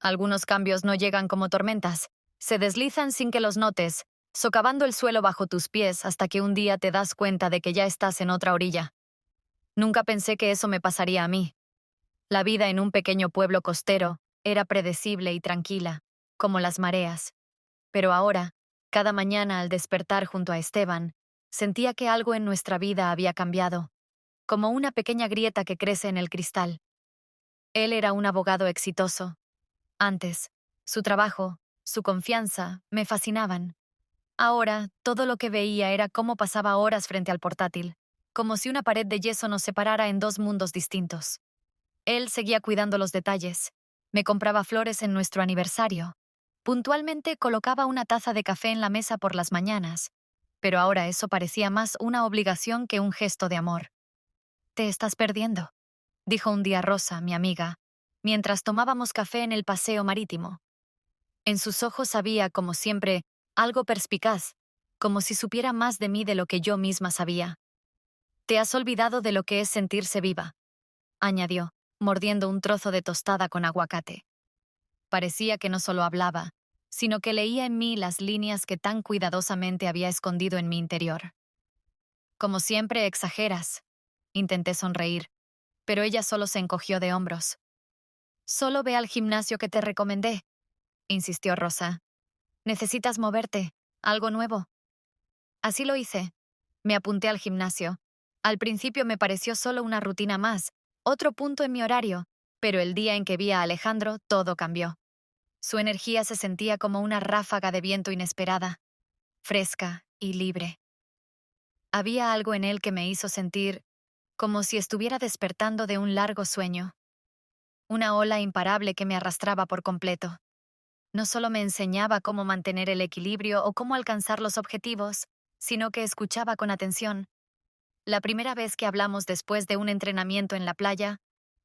Algunos cambios no llegan como tormentas. Se deslizan sin que los notes, socavando el suelo bajo tus pies hasta que un día te das cuenta de que ya estás en otra orilla. Nunca pensé que eso me pasaría a mí. La vida en un pequeño pueblo costero era predecible y tranquila, como las mareas. Pero ahora, cada mañana al despertar junto a Esteban, sentía que algo en nuestra vida había cambiado, como una pequeña grieta que crece en el cristal. Él era un abogado exitoso. Antes, su trabajo, su confianza, me fascinaban. Ahora, todo lo que veía era cómo pasaba horas frente al portátil, como si una pared de yeso nos separara en dos mundos distintos. Él seguía cuidando los detalles. Me compraba flores en nuestro aniversario. Puntualmente colocaba una taza de café en la mesa por las mañanas, pero ahora eso parecía más una obligación que un gesto de amor. «Te estás perdiendo», dijo un día Rosa, mi amiga, mientras tomábamos café en el paseo marítimo. En sus ojos había, como siempre, algo perspicaz, como si supiera más de mí de lo que yo misma sabía. «Te has olvidado de lo que es sentirse viva», añadió, mordiendo un trozo de tostada con aguacate. Parecía que no solo hablaba, sino que leía en mí las líneas que tan cuidadosamente había escondido en mi interior. «Como siempre, exageras», intenté sonreír, pero ella solo se encogió de hombros. «Solo ve al gimnasio que te recomendé», insistió Rosa. «Necesitas moverte, algo nuevo». Así lo hice. Me apunté al gimnasio. Al principio me pareció solo una rutina más, otro punto en mi horario, pero el día en que vi a Alejandro, todo cambió. Su energía se sentía como una ráfaga de viento inesperada, fresca y libre. Había algo en él que me hizo sentir como si estuviera despertando de un largo sueño. Una ola imparable que me arrastraba por completo. No solo me enseñaba cómo mantener el equilibrio o cómo alcanzar los objetivos, sino que escuchaba con atención. La primera vez que hablamos después de un entrenamiento en la playa,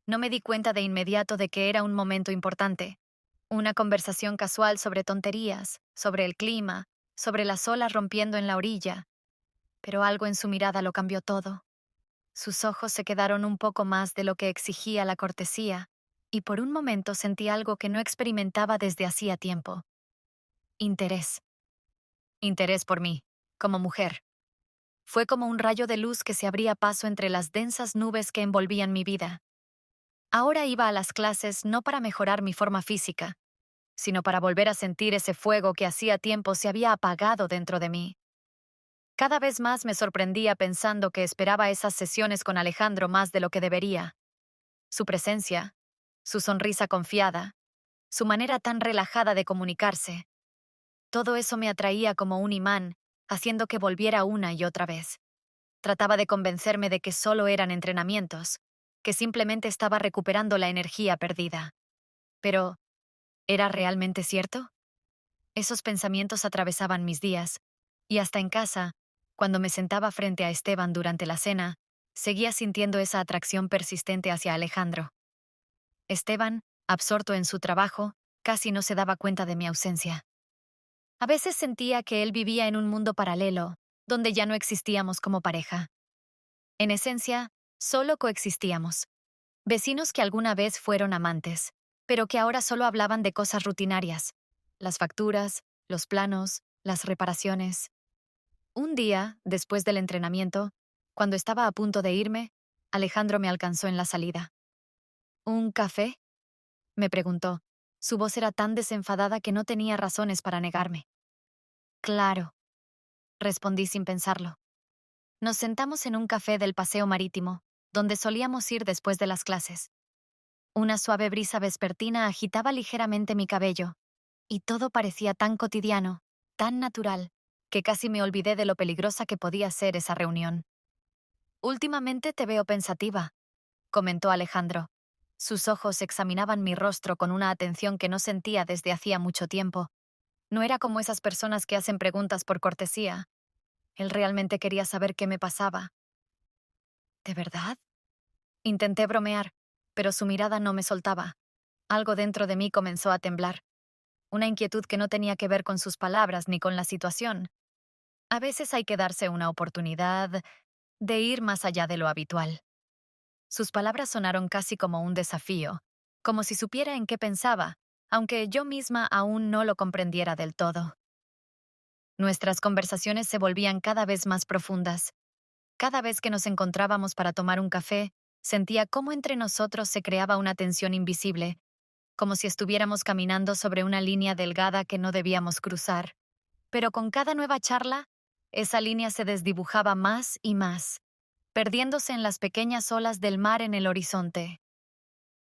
no me di cuenta de inmediato de que era un momento importante. Una conversación casual sobre tonterías, sobre el clima, sobre las olas rompiendo en la orilla. Pero algo en su mirada lo cambió todo. Sus ojos se quedaron un poco más de lo que exigía la cortesía, y por un momento sentí algo que no experimentaba desde hacía tiempo. Interés. Interés por mí, como mujer. Fue como un rayo de luz que se abría paso entre las densas nubes que envolvían mi vida. Ahora iba a las clases no para mejorar mi forma física, sino para volver a sentir ese fuego que hacía tiempo se había apagado dentro de mí. Cada vez más me sorprendía pensando que esperaba esas sesiones con Alejandro más de lo que debería. Su presencia, su sonrisa confiada, su manera tan relajada de comunicarse. Todo eso me atraía como un imán, haciendo que volviera una y otra vez. Trataba de convencerme de que solo eran entrenamientos, que simplemente estaba recuperando la energía perdida. Pero, ¿era realmente cierto? Esos pensamientos atravesaban mis días, y hasta en casa, cuando me sentaba frente a Esteban durante la cena, seguía sintiendo esa atracción persistente hacia Alejandro. Esteban, absorto en su trabajo, casi no se daba cuenta de mi ausencia. A veces sentía que él vivía en un mundo paralelo, donde ya no existíamos como pareja. En esencia, solo coexistíamos. Vecinos que alguna vez fueron amantes, pero que ahora solo hablaban de cosas rutinarias. Las facturas, los planos, las reparaciones. Un día, después del entrenamiento, cuando estaba a punto de irme, Alejandro me alcanzó en la salida. «¿Un café?», me preguntó. Su voz era tan desenfadada que no tenía razones para negarme. «Claro», respondí sin pensarlo. Nos sentamos en un café del paseo marítimo, donde solíamos ir después de las clases. Una suave brisa vespertina agitaba ligeramente mi cabello, y todo parecía tan cotidiano, tan natural, que casi me olvidé de lo peligrosa que podía ser esa reunión. «Últimamente te veo pensativa», comentó Alejandro. Sus ojos examinaban mi rostro con una atención que no sentía desde hacía mucho tiempo. No era como esas personas que hacen preguntas por cortesía. Él realmente quería saber qué me pasaba. ¿De verdad? Intenté bromear, pero su mirada no me soltaba. Algo dentro de mí comenzó a temblar. Una inquietud que no tenía que ver con sus palabras ni con la situación. A veces hay que darse una oportunidad de ir más allá de lo habitual. Sus palabras sonaron casi como un desafío, como si supiera en qué pensaba, aunque yo misma aún no lo comprendiera del todo. Nuestras conversaciones se volvían cada vez más profundas. Cada vez que nos encontrábamos para tomar un café, sentía cómo entre nosotros se creaba una tensión invisible, como si estuviéramos caminando sobre una línea delgada que no debíamos cruzar. Pero con cada nueva charla, esa línea se desdibujaba más y más, perdiéndose en las pequeñas olas del mar en el horizonte.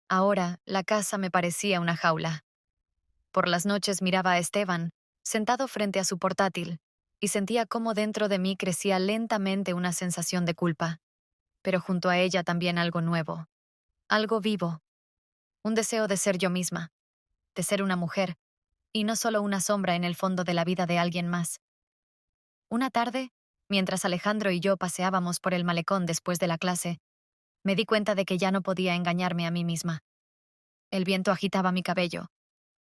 Ahora, la casa me parecía una jaula. Por las noches miraba a Esteban, sentado frente a su portátil, y sentía cómo dentro de mí crecía lentamente una sensación de culpa, pero junto a ella también algo nuevo, algo vivo, un deseo de ser yo misma, de ser una mujer, y no solo una sombra en el fondo de la vida de alguien más. Una tarde, mientras Alejandro y yo paseábamos por el malecón después de la clase, me di cuenta de que ya no podía engañarme a mí misma. El viento agitaba mi cabello,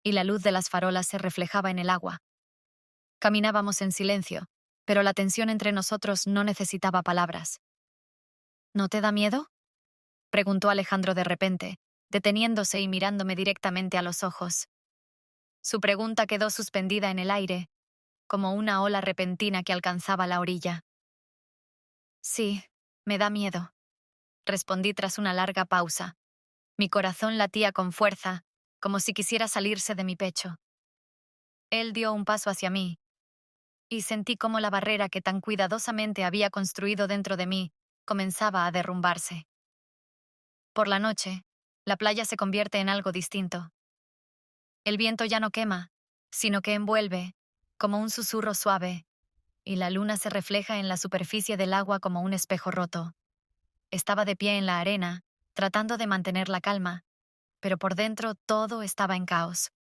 y la luz de las farolas se reflejaba en el agua. Caminábamos en silencio, pero la tensión entre nosotros no necesitaba palabras. ¿No te da miedo?, preguntó Alejandro de repente, deteniéndose y mirándome directamente a los ojos. Su pregunta quedó suspendida en el aire, como una ola repentina que alcanzaba la orilla. Sí, me da miedo, respondí tras una larga pausa. Mi corazón latía con fuerza, como si quisiera salirse de mi pecho. Él dio un paso hacia mí, y sentí cómo la barrera que tan cuidadosamente había construido dentro de mí comenzaba a derrumbarse. Por la noche, la playa se convierte en algo distinto. El viento ya no quema, sino que envuelve, como un susurro suave, y la luna se refleja en la superficie del agua como un espejo roto. Estaba de pie en la arena, tratando de mantener la calma, pero por dentro todo estaba en caos.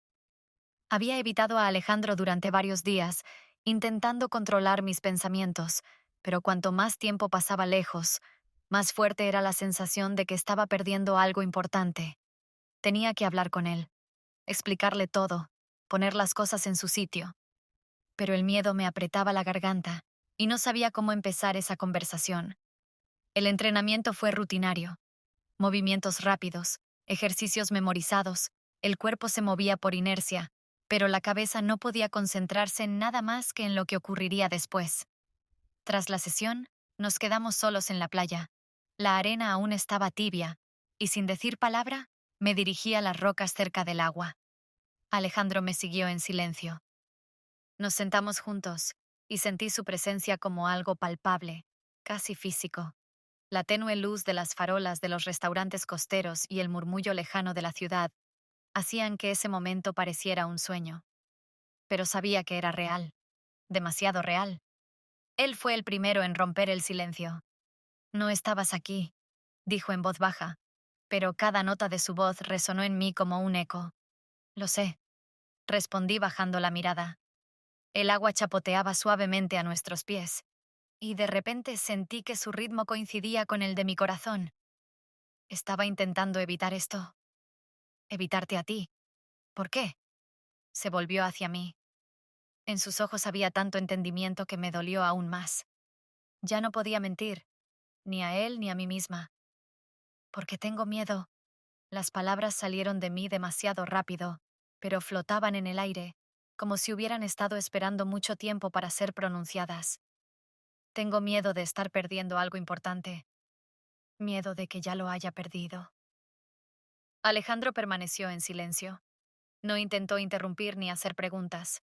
Había evitado a Alejandro durante varios días, intentando controlar mis pensamientos, pero cuanto más tiempo pasaba lejos, más fuerte era la sensación de que estaba perdiendo algo importante. Tenía que hablar con él, explicarle todo, poner las cosas en su sitio. Pero el miedo me apretaba la garganta y no sabía cómo empezar esa conversación. El entrenamiento fue rutinario. Movimientos rápidos, ejercicios memorizados, el cuerpo se movía por inercia, pero la cabeza no podía concentrarse en nada más que en lo que ocurriría después. Tras la sesión, nos quedamos solos en la playa. La arena aún estaba tibia, y sin decir palabra, me dirigí a las rocas cerca del agua. Alejandro me siguió en silencio. Nos sentamos juntos, y sentí su presencia como algo palpable, casi físico. La tenue luz de las farolas de los restaurantes costeros y el murmullo lejano de la ciudad hacían que ese momento pareciera un sueño. Pero sabía que era real, demasiado real. Él fue el primero en romper el silencio. No estabas aquí, dijo en voz baja, pero cada nota de su voz resonó en mí como un eco. Lo sé, respondí bajando la mirada. El agua chapoteaba suavemente a nuestros pies, y de repente sentí que su ritmo coincidía con el de mi corazón. Estaba intentando evitar esto. Evitarte a ti. ¿Por qué? Se volvió hacia mí. En sus ojos había tanto entendimiento que me dolió aún más. Ya no podía mentir, ni a él ni a mí misma. Porque tengo miedo. Las palabras salieron de mí demasiado rápido, pero flotaban en el aire, como si hubieran estado esperando mucho tiempo para ser pronunciadas. Tengo miedo de estar perdiendo algo importante. Miedo de que ya lo haya perdido. Alejandro permaneció en silencio. No intentó interrumpir ni hacer preguntas.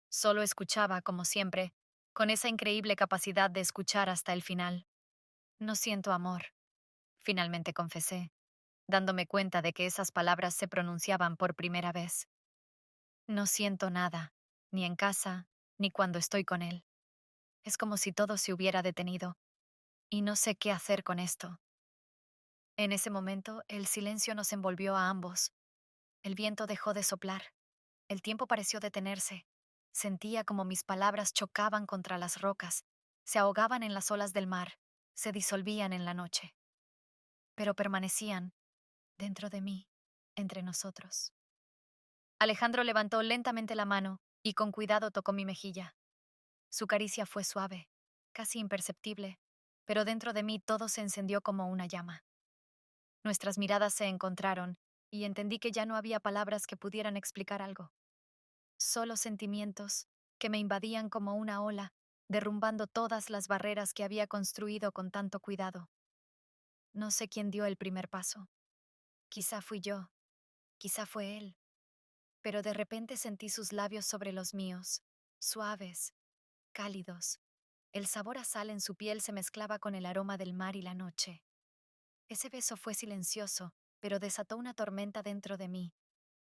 Solo escuchaba, como siempre, con esa increíble capacidad de escuchar hasta el final. No siento amor, finalmente confesé, dándome cuenta de que esas palabras se pronunciaban por primera vez. No siento nada, ni en casa, ni cuando estoy con él. Es como si todo se hubiera detenido, y no sé qué hacer con esto. En ese momento, el silencio nos envolvió a ambos. El viento dejó de soplar. El tiempo pareció detenerse. Sentía como mis palabras chocaban contra las rocas, se ahogaban en las olas del mar, se disolvían en la noche. Pero permanecían, dentro de mí, entre nosotros. Alejandro levantó lentamente la mano y con cuidado tocó mi mejilla. Su caricia fue suave, casi imperceptible, pero dentro de mí todo se encendió como una llama. Nuestras miradas se encontraron y entendí que ya no había palabras que pudieran explicar algo. Solo sentimientos que me invadían como una ola, derrumbando todas las barreras que había construido con tanto cuidado. No sé quién dio el primer paso. Quizá fui yo, quizá fue él, pero de repente sentí sus labios sobre los míos, suaves, cálidos. El sabor a sal en su piel se mezclaba con el aroma del mar y la noche. Ese beso fue silencioso, pero desató una tormenta dentro de mí,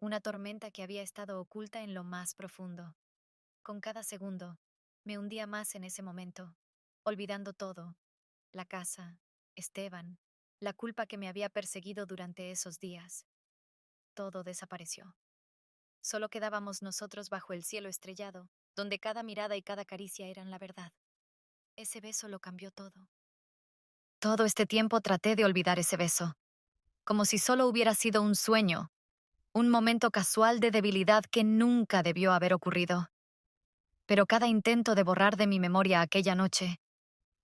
una tormenta que había estado oculta en lo más profundo. Con cada segundo, me hundía más en ese momento, olvidando todo, la casa, Esteban, la culpa que me había perseguido durante esos días. Todo desapareció. Solo quedábamos nosotros bajo el cielo estrellado, donde cada mirada y cada caricia eran la verdad. Ese beso lo cambió todo. Todo este tiempo traté de olvidar ese beso, como si solo hubiera sido un sueño, un momento casual de debilidad que nunca debió haber ocurrido. Pero cada intento de borrar de mi memoria aquella noche,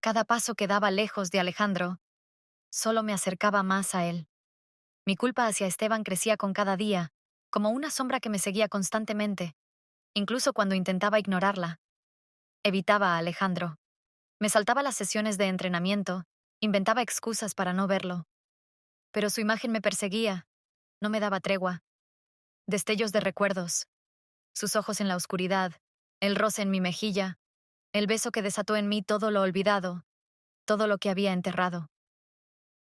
cada paso que daba lejos de Alejandro, solo me acercaba más a él. Mi culpa hacia Esteban crecía con cada día, como una sombra que me seguía constantemente, incluso cuando intentaba ignorarla. Evitaba a Alejandro. Me saltaba las sesiones de entrenamiento, inventaba excusas para no verlo. Pero su imagen me perseguía, no me daba tregua. Destellos de recuerdos, sus ojos en la oscuridad, el roce en mi mejilla, el beso que desató en mí todo lo olvidado, todo lo que había enterrado.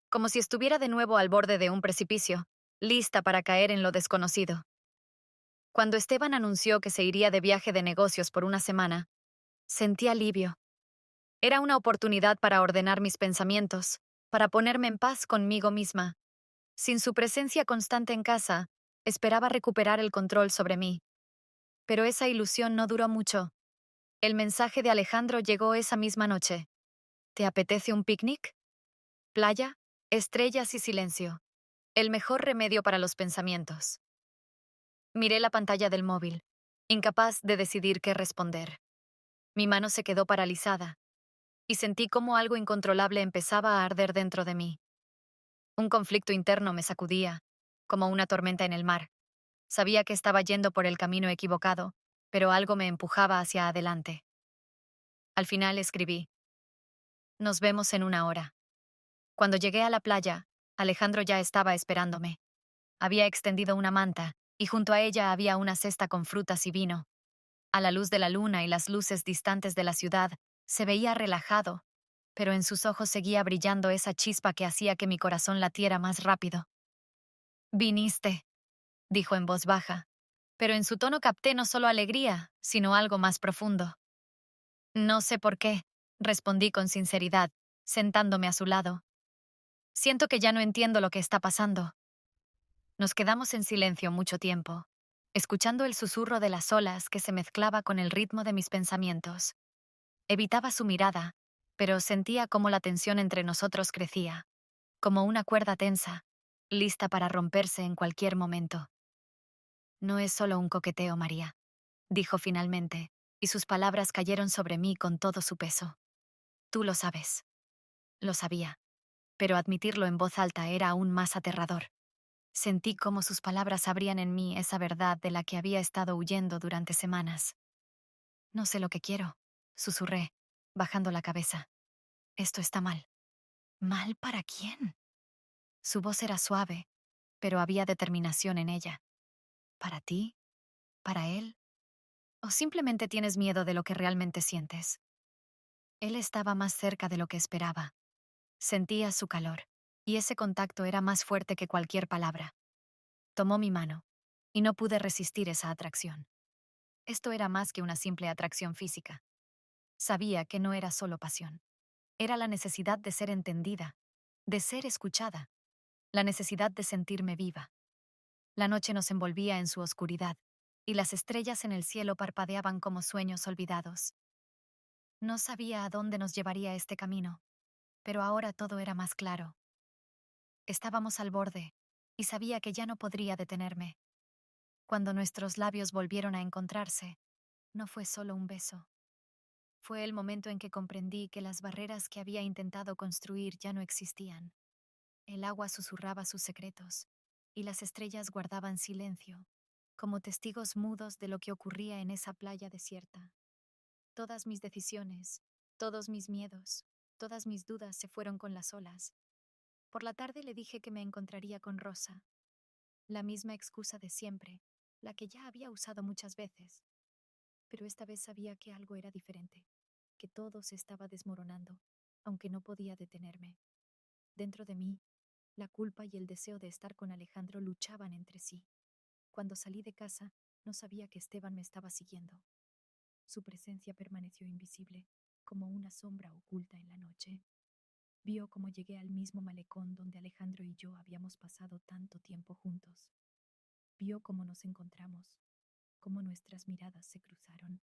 Como si estuviera de nuevo al borde de un precipicio, lista para caer en lo desconocido. Cuando Esteban anunció que se iría de viaje de negocios por una semana, sentí alivio. Era una oportunidad para ordenar mis pensamientos, para ponerme en paz conmigo misma. Sin su presencia constante en casa, esperaba recuperar el control sobre mí. Pero esa ilusión no duró mucho. El mensaje de Alejandro llegó esa misma noche. ¿Te apetece un picnic? Playa, estrellas y silencio. El mejor remedio para los pensamientos. Miré la pantalla del móvil, incapaz de decidir qué responder. Mi mano se quedó paralizada, y sentí cómo algo incontrolable empezaba a arder dentro de mí. Un conflicto interno me sacudía, como una tormenta en el mar. Sabía que estaba yendo por el camino equivocado, pero algo me empujaba hacia adelante. Al final escribí: Nos vemos en una hora. Cuando llegué a la playa, Alejandro ya estaba esperándome. Había extendido una manta, y junto a ella había una cesta con frutas y vino. A la luz de la luna y las luces distantes de la ciudad, se veía relajado, pero en sus ojos seguía brillando esa chispa que hacía que mi corazón latiera más rápido. Viniste, dijo en voz baja, pero en su tono capté no solo alegría, sino algo más profundo. No sé por qué, respondí con sinceridad, sentándome a su lado. Siento que ya no entiendo lo que está pasando. Nos quedamos en silencio mucho tiempo, escuchando el susurro de las olas que se mezclaba con el ritmo de mis pensamientos. Evitaba su mirada, pero sentía cómo la tensión entre nosotros crecía, como una cuerda tensa, lista para romperse en cualquier momento. No es solo un coqueteo, María, dijo finalmente, y sus palabras cayeron sobre mí con todo su peso. Tú lo sabes. Lo sabía, pero admitirlo en voz alta era aún más aterrador. Sentí cómo sus palabras abrían en mí esa verdad de la que había estado huyendo durante semanas. No sé lo que quiero, susurré, bajando la cabeza. Esto está mal. ¿Mal para quién? Su voz era suave, pero había determinación en ella. ¿Para ti? ¿Para él? ¿O simplemente tienes miedo de lo que realmente sientes? Él estaba más cerca de lo que esperaba. Sentía su calor, y ese contacto era más fuerte que cualquier palabra. Tomó mi mano, y no pude resistir esa atracción. Esto era más que una simple atracción física. Sabía que no era solo pasión. Era la necesidad de ser entendida, de ser escuchada, la necesidad de sentirme viva. La noche nos envolvía en su oscuridad, y las estrellas en el cielo parpadeaban como sueños olvidados. No sabía a dónde nos llevaría este camino, pero ahora todo era más claro. Estábamos al borde, y sabía que ya no podría detenerme. Cuando nuestros labios volvieron a encontrarse, no fue solo un beso. Fue el momento en que comprendí que las barreras que había intentado construir ya no existían. El agua susurraba sus secretos, y las estrellas guardaban silencio, como testigos mudos de lo que ocurría en esa playa desierta. Todas mis decisiones, todos mis miedos, todas mis dudas se fueron con las olas. Por la tarde le dije que me encontraría con Rosa, la misma excusa de siempre, la que ya había usado muchas veces. Pero esta vez sabía que algo era diferente, que todo se estaba desmoronando, aunque no podía detenerme. Dentro de mí, la culpa y el deseo de estar con Alejandro luchaban entre sí. Cuando salí de casa, no sabía que Esteban me estaba siguiendo. Su presencia permaneció invisible, como una sombra oculta en la noche. Vio cómo llegué al mismo malecón donde Alejandro y yo habíamos pasado tanto tiempo juntos. Vio cómo nos encontramos, cómo nuestras miradas se cruzaron,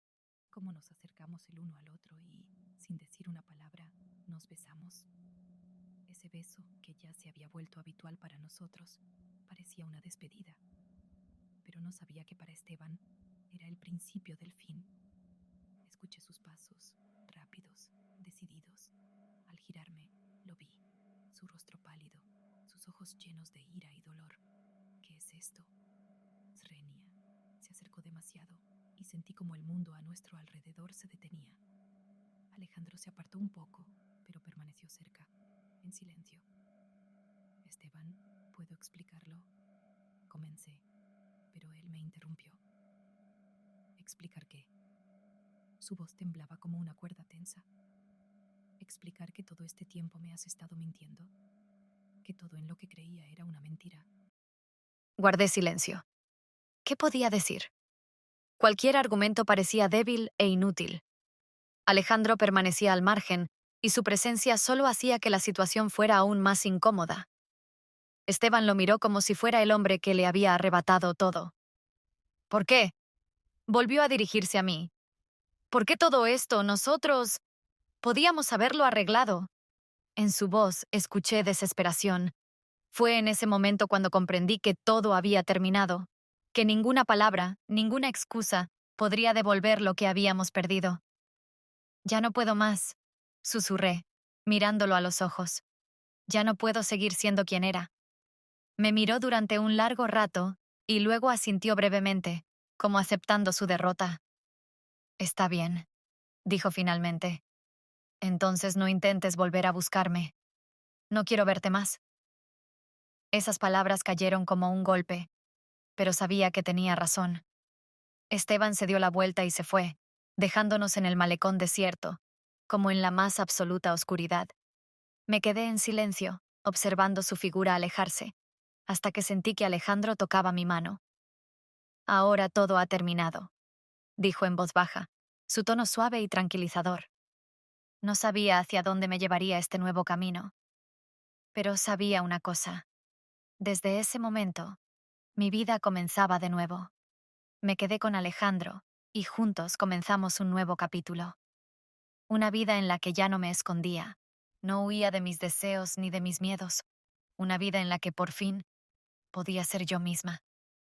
cómo nos acercamos el uno al otro y, sin decir una palabra, nos besamos. Ese beso, que ya se había vuelto habitual para nosotros, parecía una despedida. Pero no sabía que para Esteban era el principio del fin. Escuché sus pasos, rápidos, decididos. Al girarme, lo vi, su rostro pálido, sus ojos llenos de ira y dolor. ¿Qué es esto? Srenia. Se acercó demasiado y sentí como el mundo a nuestro alrededor se detenía. Alejandro se apartó un poco, pero permaneció cerca, en silencio. Esteban, ¿puedo explicarlo? Comencé, pero él me interrumpió. ¿Explicar qué? Su voz temblaba como una cuerda tensa. Explicar que todo este tiempo me has estado mintiendo, que todo en lo que creía era una mentira. Guardé silencio. ¿Qué podía decir? Cualquier argumento parecía débil e inútil. Alejandro permanecía al margen, y su presencia solo hacía que la situación fuera aún más incómoda. Esteban lo miró como si fuera el hombre que le había arrebatado todo. ¿Por qué? Volvió a dirigirse a mí. ¿Por qué todo esto? Nosotros podíamos haberlo arreglado. En su voz escuché desesperación. Fue en ese momento cuando comprendí que todo había terminado, que ninguna palabra, ninguna excusa podría devolver lo que habíamos perdido. Ya no puedo más, susurré, mirándolo a los ojos. Ya no puedo seguir siendo quien era. Me miró durante un largo rato y luego asintió brevemente, como aceptando su derrota. Está bien, dijo finalmente. Entonces no intentes volver a buscarme. No quiero verte más. Esas palabras cayeron como un golpe, pero sabía que tenía razón. Esteban se dio la vuelta y se fue, dejándonos en el malecón desierto, como en la más absoluta oscuridad. Me quedé en silencio, observando su figura alejarse, hasta que sentí que Alejandro tocaba mi mano. Ahora todo ha terminado, dijo en voz baja, su tono suave y tranquilizador. No sabía hacia dónde me llevaría este nuevo camino. Pero sabía una cosa. Desde ese momento, mi vida comenzaba de nuevo. Me quedé con Alejandro, y juntos comenzamos un nuevo capítulo. Una vida en la que ya no me escondía, no huía de mis deseos ni de mis miedos. Una vida en la que por fin podía ser yo misma.